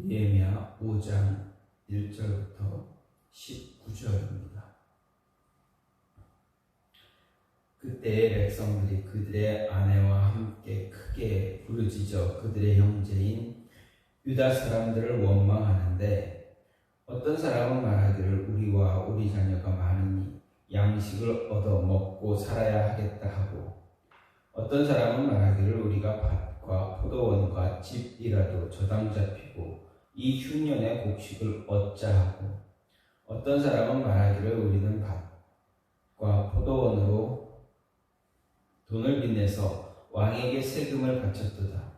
느헤미야 5장 1절부터 19절입니다. 그때의 백성들이 그들의 아내와 함께 크게 부르짖어 그들의 형제인 유다 사람들을 원망하는데, 어떤 사람은 말하기를 우리와 우리 자녀가 많으니 양식을 얻어 먹고 살아야 하겠다 하고, 어떤 사람은 말하기를 우리가 밭과 포도원과 집이라도 저당 잡히고 이 흉년의 곡식을 얻자 하고, 어떤 사람은 말하기를 우리는 밭과 포도원으로 돈을 빚내서 왕에게 세금을 바쳤도다.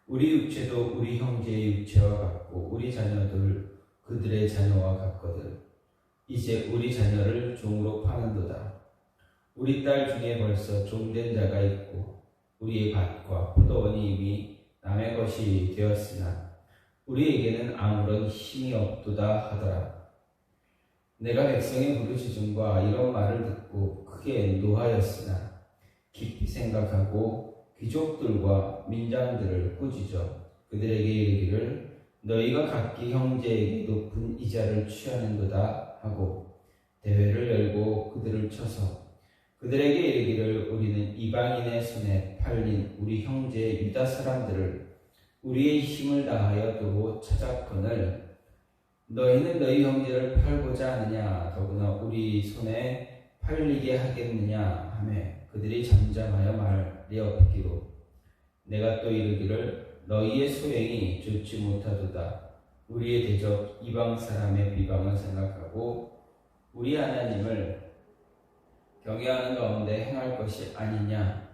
우리 육체도 우리 형제의 육체와 같고 우리 자녀들 그들의 자녀와 같거든. 이제 우리 자녀를 종으로 파는도다. 우리 딸 중에 벌써 종된 자가 있고 우리의 밭과 포도원이 이미 남의 것이 되었으나 우리에게는 아무런 힘이 없도다 하더라. 내가 백성의 부르짖음과 이런 말을 듣고 크게 노하였으나 깊이 생각하고 귀족들과 민장들을 꾸짖어 그들에게 이르기를 너희가 각기 형제에게 높은 이자를 취하는도다 하고 대회를 열고 그들을 쳐서 그들에게 이르기를 우리는 이방인의 손에 팔린 우리 형제 유다 사람들을 우리의 힘을 다하여 두고 찾았거늘 너희는 너희 형제를 팔고자 하느냐, 더구나 우리 손에 팔리게 하겠느냐 하매 그들이 잠잠하여 말이 없기로 내가 또 이르기를 너희의 소행이 좋지 못하도다. 우리의 대적 이방 사람의 비방을 생각하고 우리 하나님을 경외하는 가운데 행할 것이 아니냐.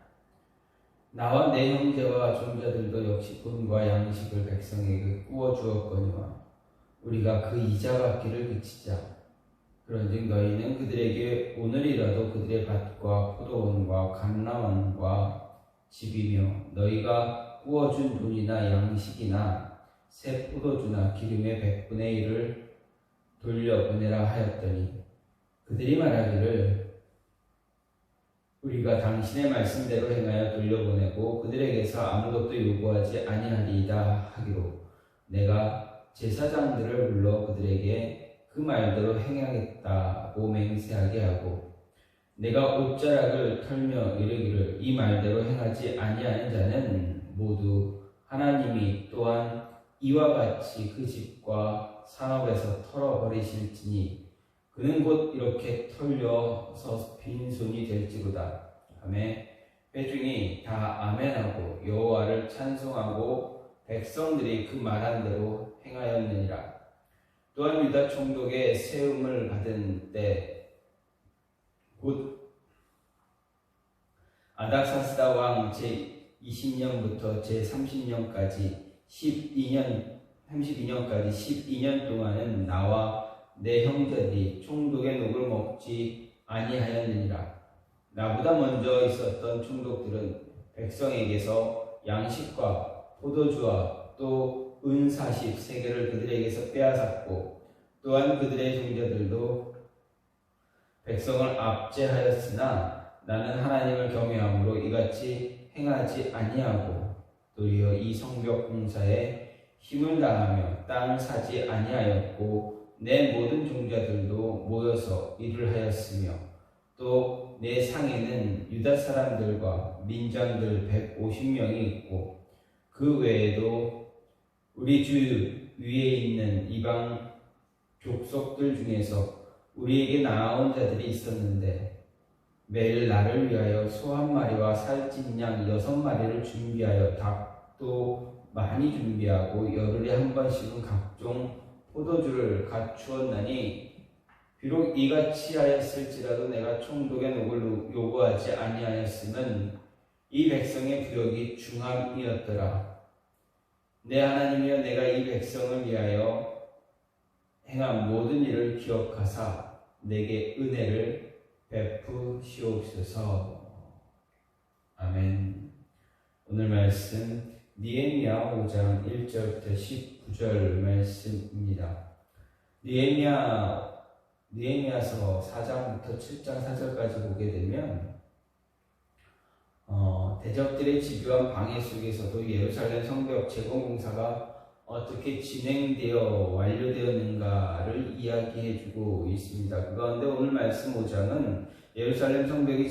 나와 내 형제와 종자들도 역시 돈과 양식을 백성에게 구워 주었거니와 우리가 그 이자 갚기를 그치자. 그런즉 너희는 그들에게 오늘이라도 그들의 밭과 포도원과 감람원과 집이며 너희가 구워준 돈이나 양식이나 새 포도주나 기름의 100분의 1을 돌려보내라 하였더니 그들이 말하기를 우리가 당신의 말씀대로 행하여 돌려보내고 그들에게서 아무것도 요구하지 아니하리이다 하기로 내가 제사장들을 불러 그들에게 그 말대로 행하겠다고 맹세하게 하고 내가 옷자락을 털며 이르기를 이 말대로 행하지 아니하는 자는 모두 하나님이 또한 이와 같이 그 집과 산업에서 털어버리실지니 그는 곧 이렇게 털려서 빈손이 될지로다 하매 회중이 다 아멘하고 여호와를 찬송하고 백성들이 그 말한 대로 행하였느니라. 또한 유다 총독의 세움을 받은 때 곧 아닥사스다 왕 제20년부터 제30년까지 12년까지 12년 동안은 나와 내 형제들이 총독의 녹을 먹지 아니하였느니라. 나보다 먼저 있었던 총독들은 백성에게서 양식과 포도주와 또 은 40세겔을 그들에게서 빼앗았고 또한 그들의 종자들도 백성을 압제하였으나 나는 하나님을 경외함으로 이같이 행하지 아니하고 도리어 이 성벽 공사에 힘을 다하며 땅을 사지 아니하였고 내 모든 종자들도 모여서 일을 하였으며 또 내 상에는 유다 사람들과 민장들 150명이 있고 그 외에도 우리 주 위에 있는 이방 족속들 중에서 우리에게 나아온 자들이 있었는데 매일 나를 위하여 소 1마리와 살찐 양 6마리를 준비하여 닭도 많이 준비하고 열흘에 한 번씩은 각종 포도주를 갖추었나니 비록 이같이 하였을지라도 내가 총독의 녹을 요구하지 아니하였으면 이 백성의 부역이 중함이었더라. 내 하나님이여 내가 이 백성을 위하여 행한 모든 일을 기억하사 내게 은혜를 베푸시옵소서. 아멘. 오늘 말씀 느헤미야 5장 1절부터 19절 말씀입니다. 느헤미야서 4장부터 7장 4절까지 보게 되면 대적들의 집요한 방해 속에서도 예루살렘 성벽 재건 공사가 어떻게 진행되어 완료되었는가를 이야기해주고 있습니다. 그 가운데 오늘 말씀 5장은 예루살렘 성벽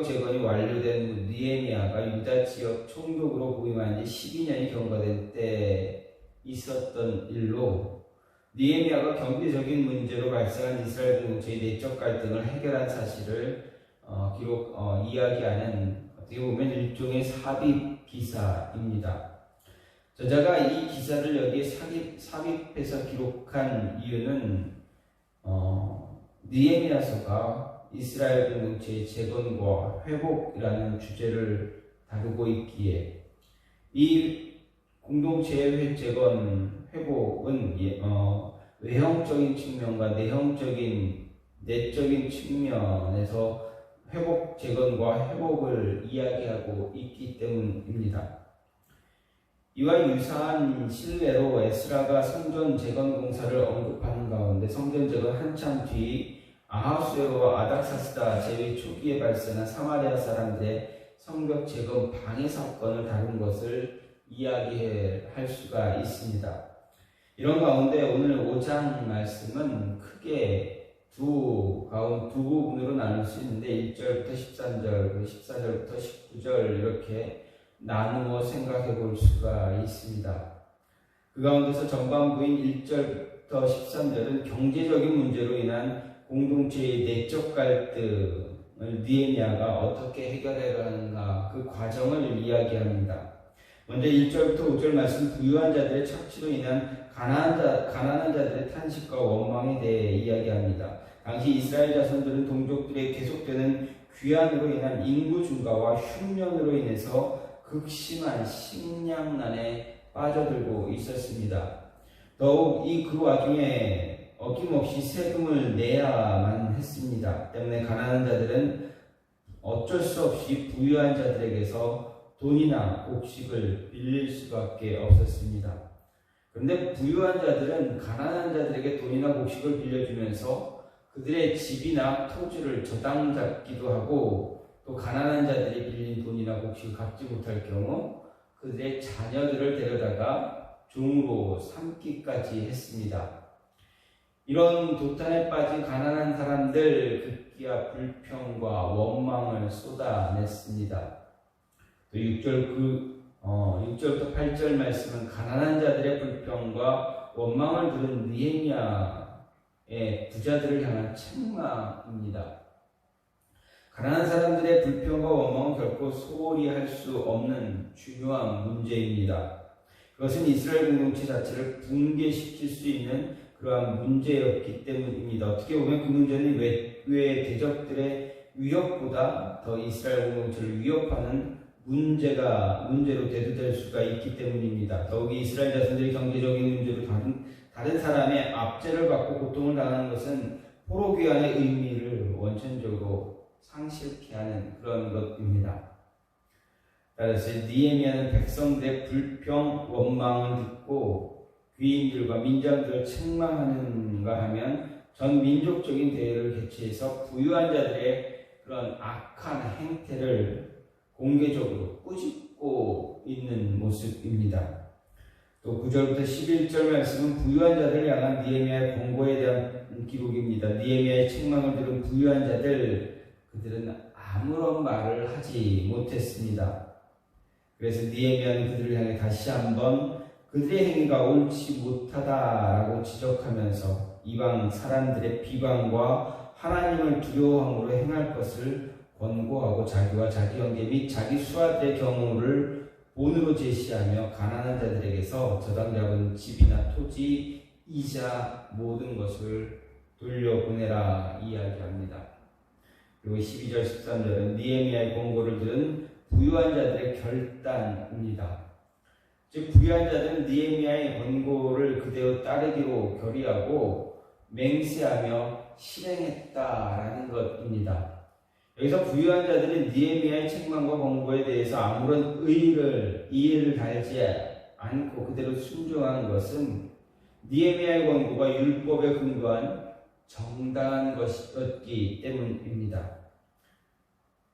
재건이 완료된 후 느헤미야가 유다 지역 총독으로 부임한 지 12년이 경과된 때 있었던 일로, 느헤미야가 경제적인 문제로 발생한 이스라엘 공동체의 내적 갈등을 해결한 사실을 이야기하는, 어떻게 보면 일종의 삽입 기사입니다. 저자가 이 기사를 여기에 삽입해서 기록한 이유는 느헤미야서가 이스라엘 공동체의 재건과 회복이라는 주제를 다루고 있기에, 이 공동체의 재건, 회복은 외형적인 측면과 내적인 측면에서 회복, 재건과 회복을 이야기하고 있기 때문입니다. 이와 유사한 신뢰로 에스라가 성전 재건 공사를 언급하는 가운데 성전 재건 한참 뒤 아하수에로와 아닥사스다 제위 초기에 발생한 사마리아 사람들의 성벽 재건 방해 사건을 다룬 것을 이야기할 수가 있습니다. 이런 가운데 오늘 5장 말씀은 크게 두 부분으로 나눌 수 있는데 1절부터 13절, 14절부터 19절 이렇게 나누어 생각해 볼 수가 있습니다. 그 가운데서 전반부인 1절부터 13절은 경제적인 문제로 인한 공동체의 내적 갈등을 느헤미야가 어떻게 해결해 가는가, 그 과정을 이야기합니다. 먼저 1절부터 5절 말씀, 부유한 자들의 착취로 인한 가난한 자들의 탄식과 원망에 대해 이야기합니다. 당시 이스라엘 자손들은 동족들의 계속되는 귀환으로 인한 인구 증가와 흉년으로 인해서 극심한 식량난에 빠져들고 있었습니다. 더욱 그 와중에 어김없이 세금을 내야만 했습니다. 때문에 가난한 자들은 어쩔 수 없이 부유한 자들에게서 돈이나 곡식을 빌릴 수밖에 없었습니다. 그런데 부유한 자들은 가난한 자들에게 돈이나 곡식을 빌려주면서 그들의 집이나 토지를 저당 잡기도 하고, 또 가난한 자들이 빌린 돈이나 곡식을 갚지 못할 경우 그들의 자녀들을 데려다가 종으로 삼기까지 했습니다. 이런 도탄에 빠진 가난한 사람들 급기야 불평과 원망을 쏟아냈습니다. 또 6절부터 8절 말씀은 가난한 자들의 불평과 원망을 들은 느헤미야의 부자들을 향한 책망입니다. 가난한 사람들의 불평과 원망은 결코 소홀히 할 수 없는 중요한 문제입니다. 그것은 이스라엘 공동체 자체를 붕괴시킬 수 있는 그러한 문제였기 때문입니다. 어떻게 보면 그 문제는 외의 대적들의 위협보다 더 이스라엘 공동체를 위협하는 문제로 대두될 수가 있기 때문입니다. 더욱이 이스라엘 자손들이 경제적인 문제로 다른 사람의 압제를 받고 고통을 당하는 것은 포로 귀환의 의미를 원천적으로 상실케 하는 그런 것입니다. 따라서 느헤미야는 백성들의 불평, 원망을 듣고 귀인들과 민장들을 책망하는가 하면 전 민족적인 대회를 개최해서 부유한 자들의 그런 악한 행태를 공개적으로 꾸짖고 있는 모습입니다. 또 9절부터 11절 말씀은 부유한 자들을 향한 느헤미야의 권고에 대한 기록입니다. 느헤미야의 책망을 들은 부유한 자들, 그들은 아무런 말을 하지 못했습니다. 그래서 느헤미야는 그들을 향해 다시 한번 그들의 행위가 옳지 못하다라고 지적하면서 이방 사람들의 비방과 하나님을 두려워함으로 행할 것을 권고하고 자기와 자기 형제 및 자기 수하들의 경우를 본으로 제시하며 가난한 자들에게서 저당 잡은 집이나 토지, 이자 모든 것을 돌려보내라 이야기합니다. 그리고 12절 13절은 느헤미야의 권고를 들은 부유한 자들의 결단입니다. 즉 부유한 자들은 느헤미야의 권고를 그대로 따르기로 결의하고 맹세하며 실행했다라는 것입니다. 여기서 부유한 자들이 느헤미야의 책망과 권고에 대해서 아무런 이해를 달지 않고 그대로 순종하는 것은 느헤미야의 권고가 율법에 근거한 정당한 것이었기 때문입니다.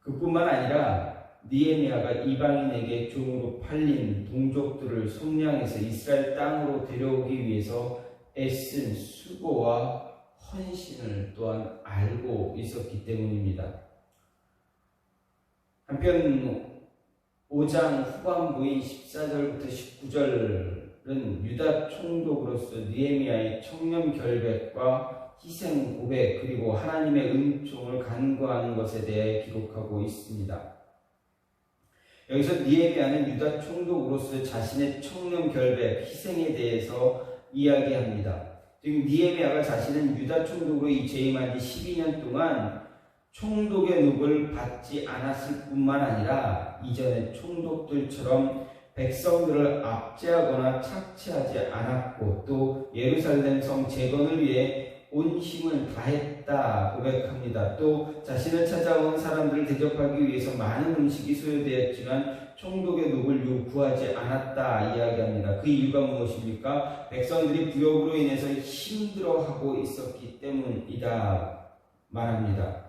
그뿐만 아니라 느헤미야가 이방인에게 종으로 팔린 동족들을 속량해서 이스라엘 땅으로 데려오기 위해서 애쓴 수고와 헌신을 또한 알고 있었기 때문입니다. 한편 5장 후반부인 14절부터 19절은 유다 총독으로서 느헤미야의 청렴 결백과 희생 고백 그리고 하나님의 은총을 간구하는 것에 대해 기록하고 있습니다. 여기서 느헤미야는 유다 총독으로서 자신의 청렴 결백, 희생에 대해서 이야기합니다. 지금 느헤미야가 자신은 유다 총독으로 재임한 지 12년 동안 총독의 눕을 받지 않았을 뿐만 아니라 이전의 총독들처럼 백성들을 압제하거나 착취하지 않았고 또 예루살렘 성 재건을 위해 온 힘을 다했다 고백합니다. 또 자신을 찾아온 사람들을 대접하기 위해서 많은 음식이 소요되었지만 총독의 눕을 요구하지 않았다 이야기합니다. 그 이유가 무엇입니까? 백성들이 부욕으로 인해서 힘들어하고 있었기 때문이다 말합니다.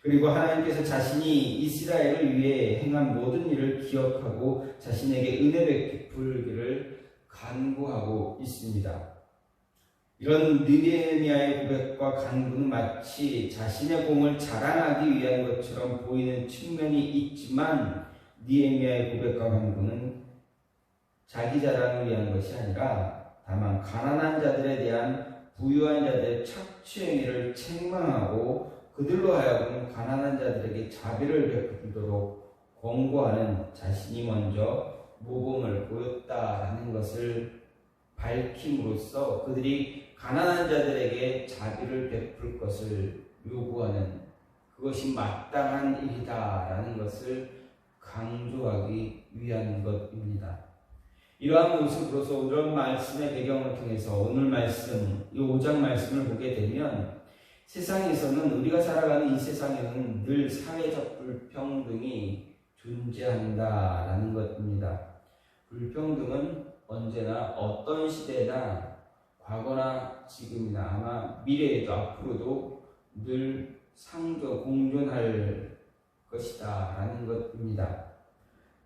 그리고 하나님께서 자신이 이스라엘을 위해 행한 모든 일을 기억하고 자신에게 은혜 베풀기를 간구하고 있습니다. 이런 느헤미야의 고백과 간구는 마치 자신의 공을 자랑하기 위한 것처럼 보이는 측면이 있지만 느헤미야의 고백과 간구는 자기 자랑을 위한 것이 아니라 다만 가난한 자들에 대한 부유한 자들의 착취 행위를 책망하고 그들로 하여금 가난한 자들에게 자비를 베풀도록 권고하는 자신이 먼저 모범을 보였다라는 것을 밝힘으로써 그들이 가난한 자들에게 자비를 베풀 것을 요구하는 그것이 마땅한 일이다라는 것을 강조하기 위한 것입니다. 이러한 모습으로서 오늘 말씀의 배경을 통해서 오늘 말씀, 이 5장 말씀을 보게 되면 세상에서는 우리가 살아가는 이 세상에는 늘 사회적 불평등이 존재한다라는 것입니다. 불평등은 언제나 어떤 시대나 과거나 지금이나 아마 미래에도 앞으로도 늘 공존할 것이다 라는 것입니다.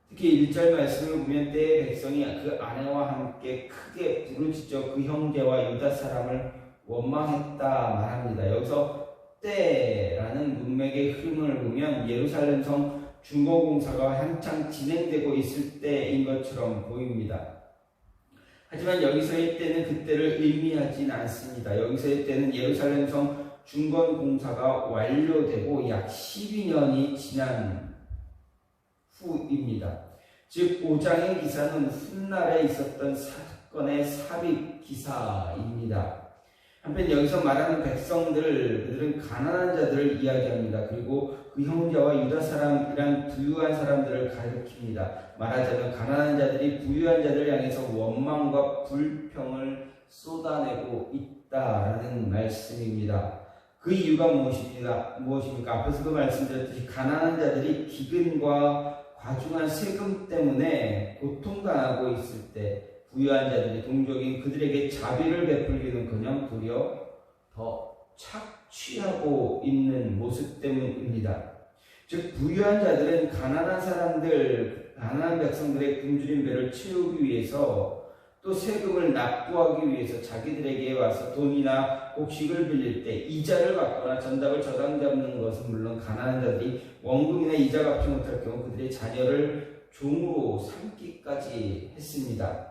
특히 1절 말씀을 보면 때의 백성이 그 아내와 함께 크게 부르짖어 그 형제와 유다 사람을 원망했다 말합니다. 여기서 때라는 문맥의 흐름을 보면 예루살렘 성 중공공사가 한창 진행되고 있을 때인 것처럼 보입니다. 하지만 여기서의 때는 그때를 의미하진 않습니다. 여기서의 때는 예루살렘 성 중건공사가 완료되고 약 12년이 지난 후입니다. 즉 5장의 기사는 훗날에 있었던 사건의 삽입 기사입니다. 한편 여기서 말하는 백성들, 그들은 가난한 자들을 이야기합니다. 그리고 그 형제와 유다 사람이란 부유한 사람들을 가리킵니다. 말하자면 가난한 자들이 부유한 자들을 향해서 원망과 불평을 쏟아내고 있다라는 말씀입니다. 그 이유가 무엇입니까? 앞에서도 말씀드렸듯이 가난한 자들이 기근과 과중한 세금 때문에 고통당하고 있을 때 부유한 자들이 동족인 그들에게 자비를 베풀기는커녕 도리어 더 착취하고 있는 모습 때문입니다. 즉 부유한 자들은 가난한 백성들의 굶주린 배를 채우기 위해서 또 세금을 납부하기 위해서 자기들에게 와서 돈이나 곡식을 빌릴 때 이자를 받거나 전답을 저당 잡는 것은 물론 가난한 자들이 원금이나 이자 갚지 못할 경우 그들의 자녀를 종으로 삼기까지 했습니다.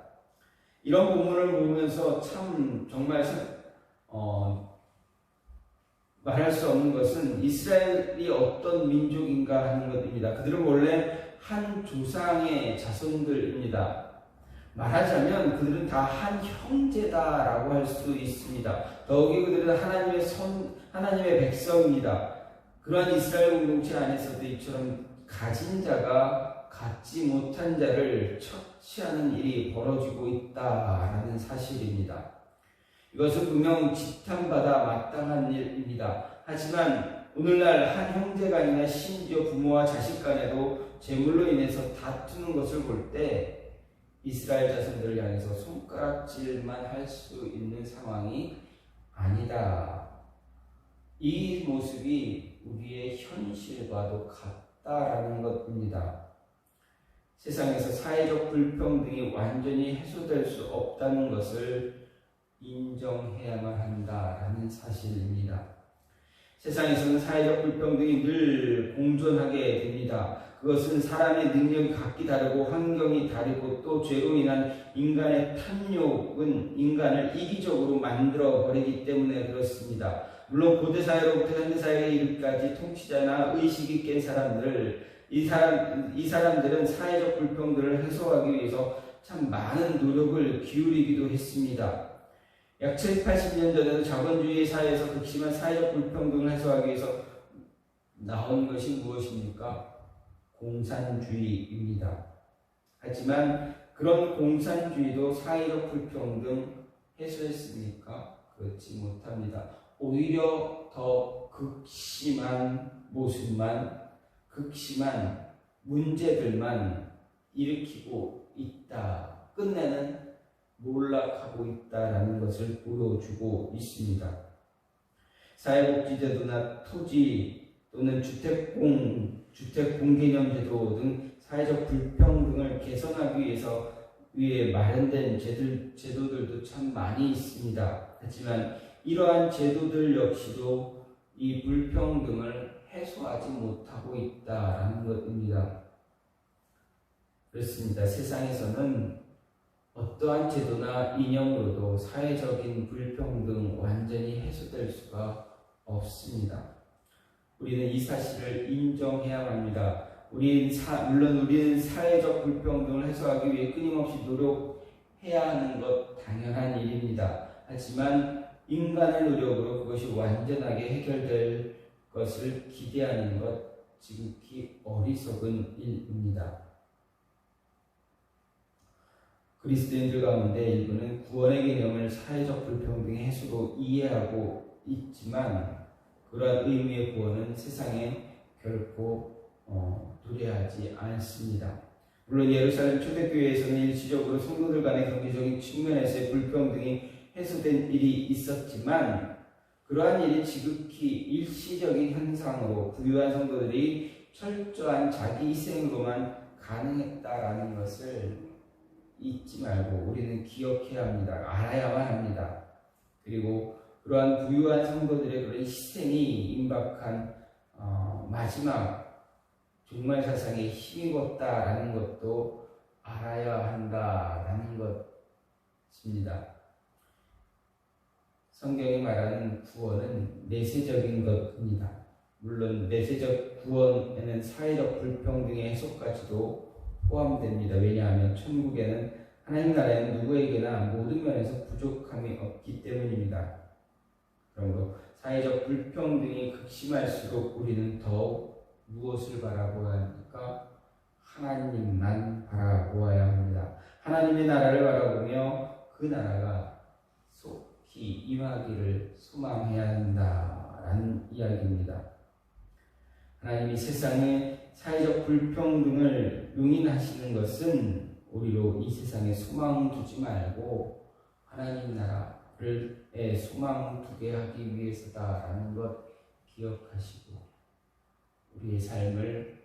이런 본문을 보면서 참 정말 말할 수 없는 것은 이스라엘이 어떤 민족인가 하는 것입니다. 그들은 원래 한 조상의 자손들입니다. 말하자면 그들은 다 한 형제다라고 할 수 있습니다. 더욱이 그들은 하나님의 백성입니다. 그러한 이스라엘 공동체 안에서도 이처럼 가진 자가 갖지 못한 자를 착취하는 일이 벌어지고 있다라는 사실입니다. 이것은 분명 지탄받아 마땅한 일입니다. 하지만 오늘날 한 형제가 아니라 심지어 부모와 자식 간에도 재물로 인해서 다투는 것을 볼 때 이스라엘 자손들을 향해서 손가락질만 할 수 있는 상황이 아니다. 이 모습이 우리의 현실과도 같다라는 것입니다. 세상에서 사회적 불평등이 완전히 해소될 수 없다는 것을 인정해야만 한다라는 사실입니다. 세상에서는 사회적 불평등이 늘 공존하게 됩니다. 그것은 사람의 능력이 각기 다르고 환경이 다르고 또 죄로 인한 인간의 탐욕은 인간을 이기적으로 만들어 버리기 때문에 그렇습니다. 물론 고대사회로부터 현대사회에 이르기까지 통치자나 의식이 깬 사람들, 이 사람들은 사회적 불평등을 해소하기 위해서 참 많은 노력을 기울이기도 했습니다. 약 70-80년 전에도 자본주의 사회에서 극심한 사회적 불평등을 해소하기 위해서 나온 것이 무엇입니까? 공산주의입니다. 하지만 그런 공산주의도 사회적 불평등 해소했습니까? 그렇지 못합니다. 오히려 더 극심한 모습만, 극심한 문제들만 일으키고 있다. 끝내는 몰락하고 있다라는 것을 보여주고 있습니다. 사회복지제도나 토지 또는 주택 공개념제도 등 사회적 불평등을 개선하기 위해 마련된 제도들도 참 많이 있습니다. 하지만 이러한 제도들 역시도 이 불평등을 해소하지 못하고 있다라는 것입니다. 그렇습니다. 세상에서는 어떠한 제도나 이념으로도 사회적인 불평등 완전히 해소될 수가 없습니다. 우리는 이 사실을 인정해야 합니다. 물론 우리는 사회적 불평등을 해소하기 위해 끊임없이 노력해야 하는 것 당연한 일입니다. 하지만 인간의 노력으로 그것이 완전하게 해결될 것을 기대하는 것 지극히 어리석은 일입니다. 그리스도인들 가운데 일부는 구원의 개념을 사회적 불평등의 해소로 이해하고 있지만 그러한 의미의 구원은 세상에 결코 도래하지 않습니다. 물론 예루살렘 초대교회에서는 일시적으로 성도들 간의 경제적인 측면에서의 불평등이 해소된 일이 있었지만 그러한 일이 지극히 일시적인 현상으로 부유한 성도들이 철저한 자기 희생으로만 가능했다라는 것을 잊지 말고 우리는 기억해야 합니다. 알아야만 합니다. 그리고 그러한 부유한 성도들의 그런 희생이 임박한 마지막 종말 사상에 힘입었다라는 것도 알아야 한다라는 것입니다. 성경이 말하는 구원은 내세적인 것입니다. 물론 내세적 구원에는 사회적 불평등의 해소까지도 포함됩니다. 왜냐하면 천국에는 하나님 나라에는 누구에게나 모든 면에서 부족함이 없기 때문입니다. 그러므로 사회적 불평등이 극심할수록 우리는 더욱 무엇을 바라보아야 합니까? 하나님만 바라보아야 합니다. 하나님의 나라를 바라보며 그 나라가 속히 임하기를 소망해야 한다라는 이야기입니다. 하나님이 세상의 사회적 불평등을 용인하시는 것은 우리로 이 세상에 소망 두지 말고 하나님 나라를 소망 두게 하기 위해서다라는 것 기억하시고 우리의 삶을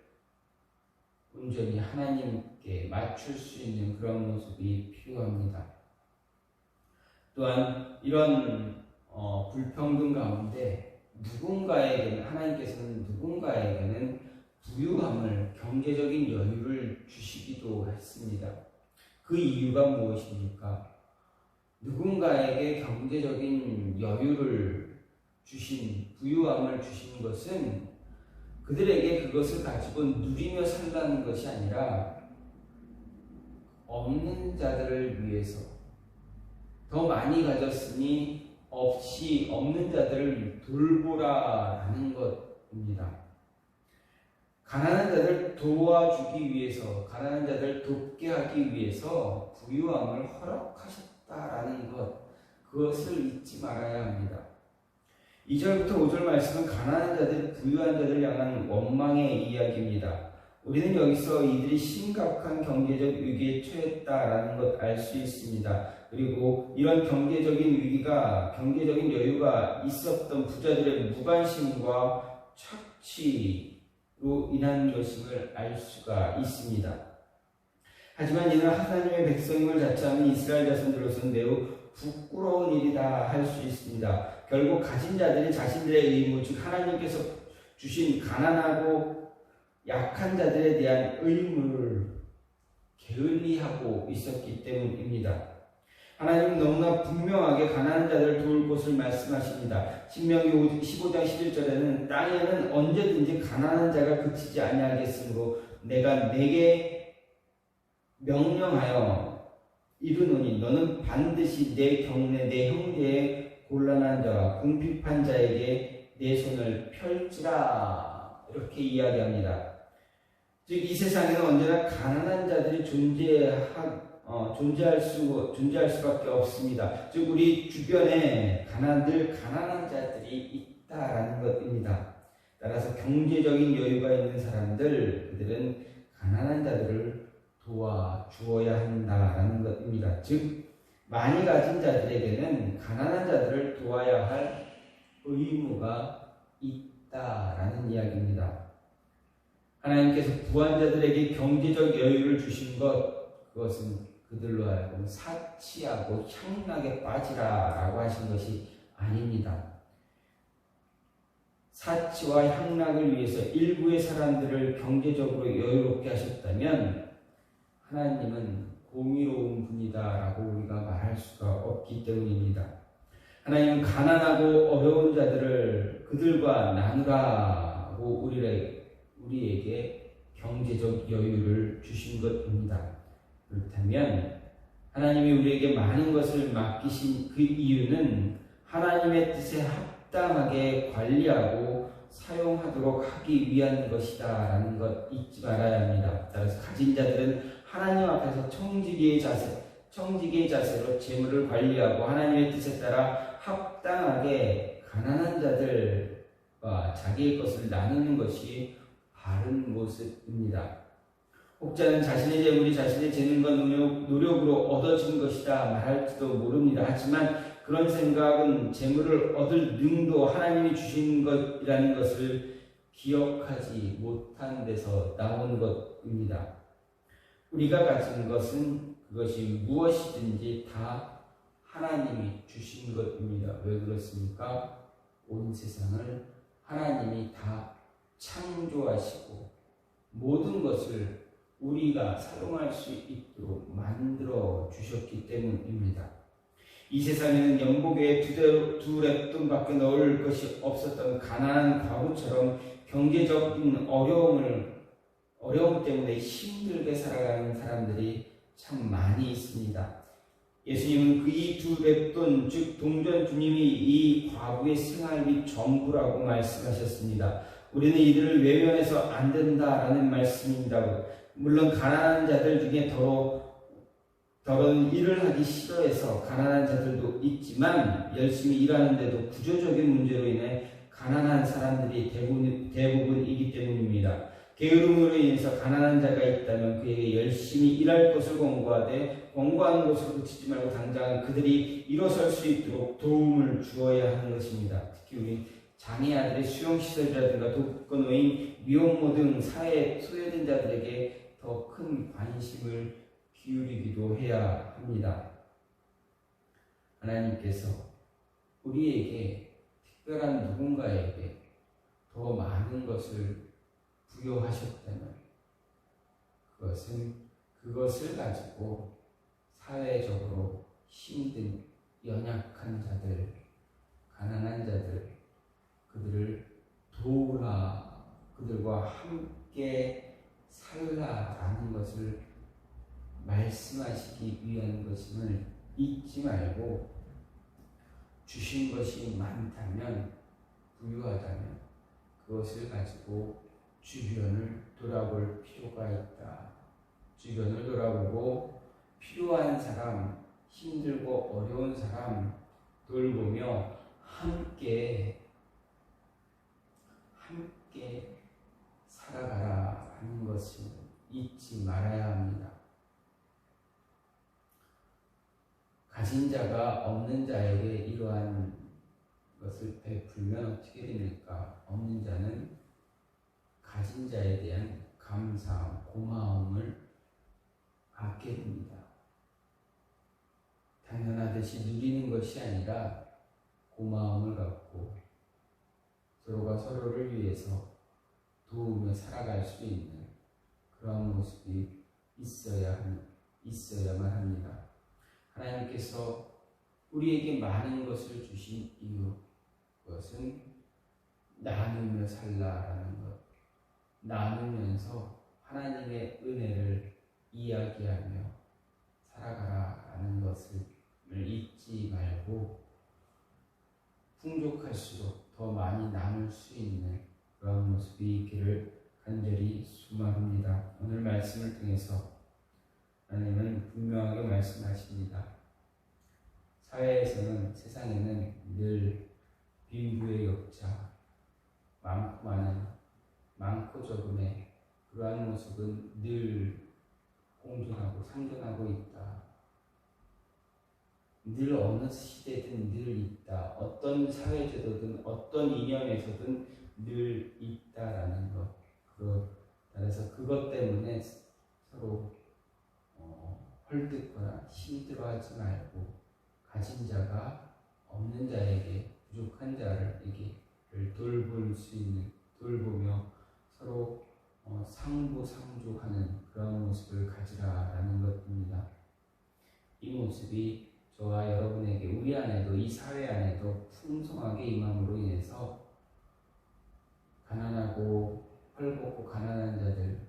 온전히 하나님께 맞출 수 있는 그런 모습이 필요합니다. 또한 이런 불평등 가운데 하나님께서는 누군가에게는 부유함을, 경제적인 여유를 주시기도 했습니다. 그 이유가 무엇입니까? 누군가에게 경제적인 여유를 주신, 부유함을 주신 것은 그들에게 그것을 가지고 누리며 살라는 것이 아니라 없는 자들을 위해서 더 많이 가졌으니 없는 자들을 돌보라라는 것입니다. 가난한 자들 도와주기 위해서, 가난한 자들 돕게 하기 위해서 부유함을 허락하셨다라는 것, 그것을 잊지 말아야 합니다. 2절부터 5절 말씀은 가난한 자들, 부유한 자들 향한 원망의 이야기입니다. 우리는 여기서 이들이 심각한 경제적 위기에 처했다라는 것 알 수 있습니다. 그리고 이런 경제적인 여유가 있었던 부자들의 무관심과 착취로 인한 것임을 알 수가 있습니다. 하지만 이는 하나님의 백성임을 자처하는 이스라엘 자손들로서는 매우 부끄러운 일이다 할 수 있습니다. 결국 가진 자들이 자신들의 의무, 즉 하나님께서 주신 가난하고 약한 자들에 대한 의무를 게을리하고 있었기 때문입니다. 하나님은 너무나 분명하게 가난한 자들을 도울 것을 말씀하십니다. 신명기 15장 11절에는 땅에는 언제든지 가난한 자가 그치지 아니하겠으므로 내가 내게 명령하여 이르노니 너는 반드시 내 경내 내 형제의 곤란한 자와 궁핍한 자에게 내 손을 펼치라 이렇게 이야기합니다. 즉 이 세상에는 언제나 가난한 자들이 존재할 수밖에 없습니다. 즉 우리 주변에 늘 가난한 자들이 있다라는 것입니다. 따라서 경제적인 여유가 있는 사람들, 그들은 가난한 자들을 도와주어야 한다라는 것입니다. 즉 많이 가진 자들에게는 가난한 자들을 도와야 할 의무가 있다라는 이야기입니다. 하나님께서 부한자들에게 경제적 여유를 주신 그것은 그들로 하여금 사치하고 향락에 빠지라라고 하신 것이 아닙니다. 사치와 향락을 위해서 일부의 사람들을 경제적으로 여유롭게 하셨다면 하나님은 공의로운 분이다라고 우리가 말할 수가 없기 때문입니다. 하나님은 가난하고 어려운 자들을 그들과 나누라고 우리에게 경제적 여유를 주신 것입니다. 그렇다면 하나님이 우리에게 많은 것을 맡기신 그 이유는 하나님의 뜻에 합당하게 관리하고 사용하도록 하기 위한 것이다 라는 것 잊지 말아야 합니다. 따라서 가진 자들은 하나님 앞에서 청지기의 자세로 재물을 관리하고 하나님의 뜻에 따라 합당하게 가난한 자들과 자기의 것을 나누는 것이 바른 모습입니다. 혹자는 자신의 재물이 자신의 재능과 노력으로 얻어진 것이다 말할지도 모릅니다. 하지만 그런 생각은 재물을 얻을 능도 하나님이 주신 것이라는 것을 기억하지 못한 데서 나온 것입니다. 우리가 가진 것은 그것이 무엇이든지 다 하나님이 주신 것입니다. 왜 그렇습니까? 온 세상을 하나님이 다 창조하시고 모든 것을 우리가 사용할 수 있도록 만들어 주셨기 때문입니다. 이 세상에는 연복에 두 랩돈밖에 넣을 것이 없었던 가난한 과부처럼 경제적인 어려움 때문에 힘들게 살아가는 사람들이 참 많이 있습니다. 예수님은 그 이 두 랩돈, 즉 동전 주님이 이 과부의 생활비 전부라고 말씀하셨습니다. 우리는 이들을 외면해서 안 된다라는 말씀입니다. 물론 가난한 자들 중에 더러운 일을 하기 싫어해서 가난한 자들도 있지만 열심히 일하는데도 구조적인 문제로 인해 가난한 사람들이 대부분이기 때문입니다. 게으름으로 인해서 가난한 자가 있다면 그에게 열심히 일할 것을 권고하는 것으로 그치지 말고 당장 그들이 일어설 수 있도록 도움을 주어야 하는 것입니다. 특히 우리 장애 아들의 수용시설이라든가 독거노인, 미혼모 등 사회에 소외된 자들에게 더 큰 관심을 기울이기도 해야 합니다. 하나님께서 우리에게 특별한 누군가에게 더 많은 것을 부여하셨다면 그것을 가지고 사회적으로 힘든 연약한 자들, 가난한 자들, 그들을 도우라, 그들과 함께 살라라는 것을 말씀하시기 위한 것임을 잊지 말고 주신 것이 많다면, 부유하다면 그것을 가지고 주변을 돌아볼 필요가 있다. 주변을 돌아보고 필요한 사람, 힘들고 어려운 사람 돌보며 함께 살아가라 하는 것을 잊지 말아야 합니다. 가진 자가 없는 자에게 이러한 것을 베풀면 어떻게 됩니까? 없는 자는 가진 자에 대한 감사함, 고마움을 갖게 됩니다. 당연하듯이 누리는 것이 아니라 고마움을 갖고 서로가 서로를 위해서 도우며 살아갈 수 있는 그런 모습이 있어야만 합니다. 하나님께서 우리에게 많은 것을 주신 이유, 그것은 나누며 살라라는 것, 나누면서 하나님의 은혜를 이야기하며 살아가라라는 것을 잊지 말고 풍족할수록 더 많이 나눌 수 있는 그런 모습이 있기를 간절히 소망합니다. 오늘 말씀을 통해서 하나님은 분명하게 말씀하십니다. 사회에서는, 세상에는 늘 빈부의 격차, 많고 많은, 많고 적음의 그러한 모습은 늘 공존하고 상존하고 있다. 늘 어느 시대든 늘 있다. 어떤 사회제도든 어떤 이념에서든 늘 있다라는 것. 따라서 그것 때문에 서로 헐뜯거나 힘들어하지 말고 가진 자가 없는 자에게, 부족한 자에게 돌볼 수 있는, 돌보며 서로 상부상조하는 그런 모습을 가지라라는 것입니다. 이 모습이 저와 여러분에게, 우리 안에도, 이 사회 안에도 풍성하게 임함으로 인해서 가난하고 헐벗고 가난한 자들,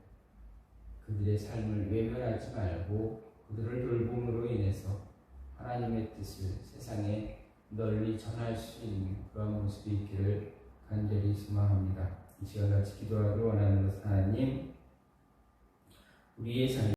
그들의 삶을 외면하지 말고 그들을 돌봄으로 인해서 하나님의 뜻을 세상에 널리 전할 수 있는 그런 모습이 있기를 간절히 소망합니다. 이 시간 같이 기도하기 원하는 것, 하나님, 우리의 삶